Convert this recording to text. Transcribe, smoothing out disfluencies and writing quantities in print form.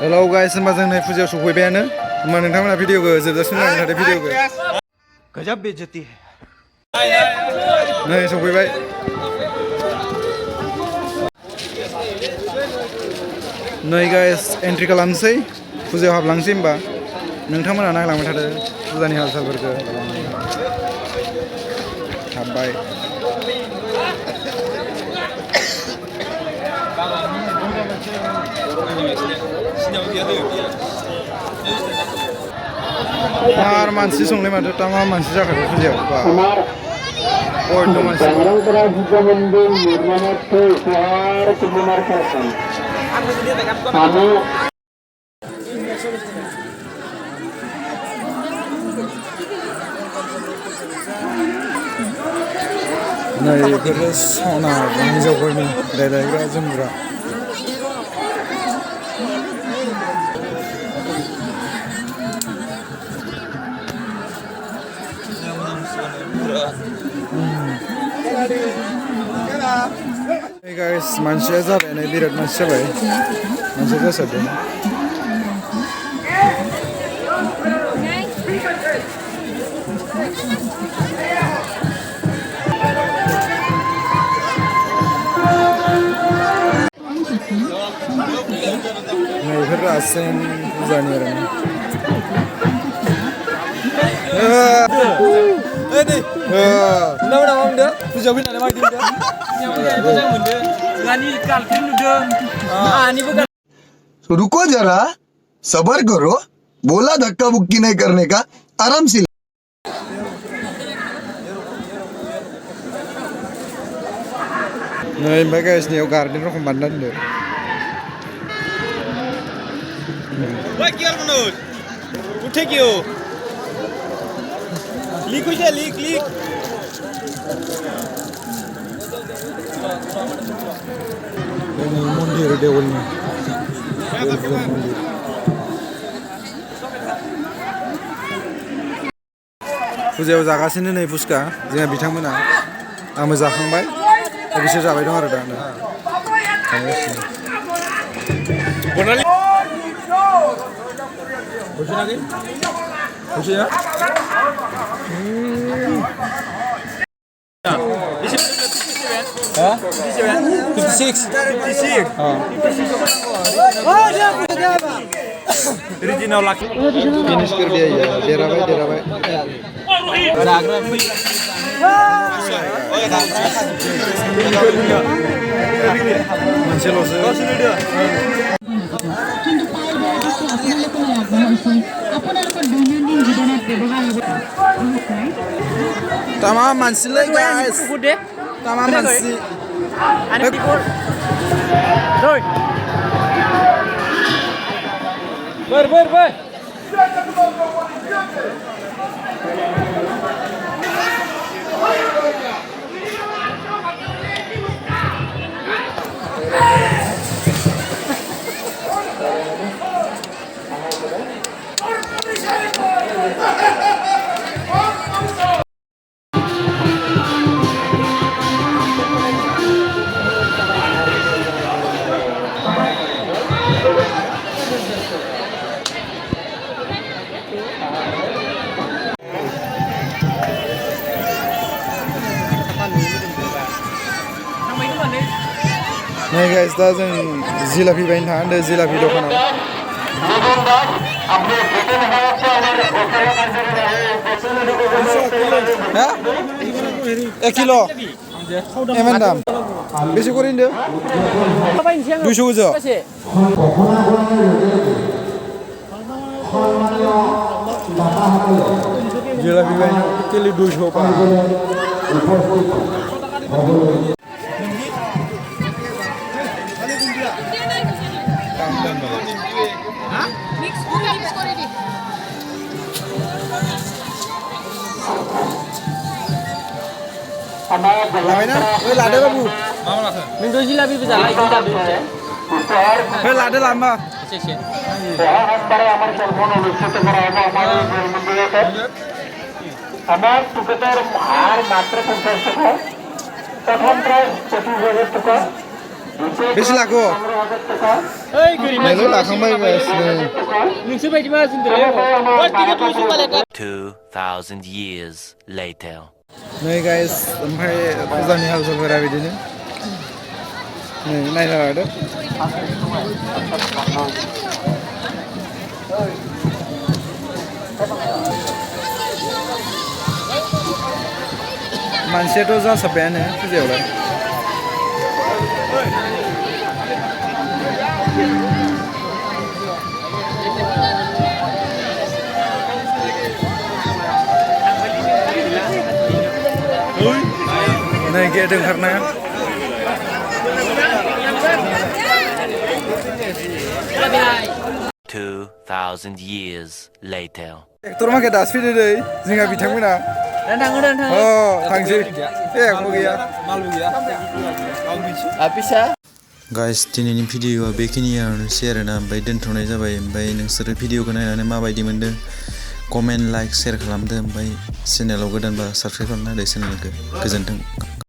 Hello guys होनबा जों नै फुजायाव सफैबायानो होनबा नोंथांमोना भिडिअखौ जोबजासिम नायनो नाथाय भिडिअखौ गजब बेइज्जती नै सफैबाय नै गाइस एन्ट्रि खालामनोसै फुजायाव हाबलांसै होनबा नोंथांमोना नायलांबाय थादो फुजानि हाल सालफोरखौ हाबबाय मार मानसि संनाय माथो तामा मानसि जाखादो फुजायाव बा बयद' मानसि नै बेफोरो सना हिन्जावफोरनि देलायग्रा जोमग्रा Hey guys, manusia zabaय नै बिराद मानसि जाबाय मानसिया जासारदों नै बेफोर रासिन फुजानि आरो फुजायाव फैनानै माबायदि मोनदों? रुको जरा सबर करो बोला धक्का बुक्की नहीं करने का आराम से नै ओमफ्राय गाइसनियाव गार्डेन रखम बानायना दोनदों Wait, here, Manoj. Who take you? Leak, Puja, leak. Ini mundir deulnya. फुजायाव जागासिनो नै फुसका जोंहा बिथांमोना आंबो जाखांबाय बिसोर जाबाय दं आरो दा Puja ya? Hah? 56. Original laki. Finish कर दिया ये डेराबाय Tamam mansi le guys. Tamam mansi. Ber. Nah guys, दा जों जिलापि बायनो थांदों जिलापि दखानाव हा 1 किल' एमान दाम बेसे करि होनदों 200 गोजा जिलापि बायनो किलो 200 पा Namanya? Woi lada babu. Mau lah. Minta jilapi bisa lagi kita bisa. Woi lada lama. Sesi. আমার টুকেটার আর মাত্র 50 টাকা প্রথম প্রাইস 25,000 টাকা बेसे लाखो ओइ गोरिब नैल' लाखांबाय गाइस नोंसोर बायदि माहाजोनदोलै ओइ टिकेट लुइस होबालाय 2,000 years later. नै गाइस ओमफ्राय फुजानि हाल सालफोरा बिदिनो नै नायना लादो मानसियाथ' जासाबबायानो फुजायावलाय नै गेट ओंखारनाया 2,000 years later. एक्टर माखाया दासो फैदो दै जोंहा बिथांमोना थाङो थांसै एख' गैया गाइस दिनैनि भिडिअआ बेखिनियावनोसै आरोना ओमफ्राय दोनथ'नाय जाबाय ओमफ्राय नोंसोरो भिडिअखौ नायनानै माबायदि मोनदों कमेन्ट लाइक शेयार खालामदो ओमफ्राय चेनेलाव गोदानबा साबस्क्राइब खालामना होदो चेनेलखौ गोजोन्थों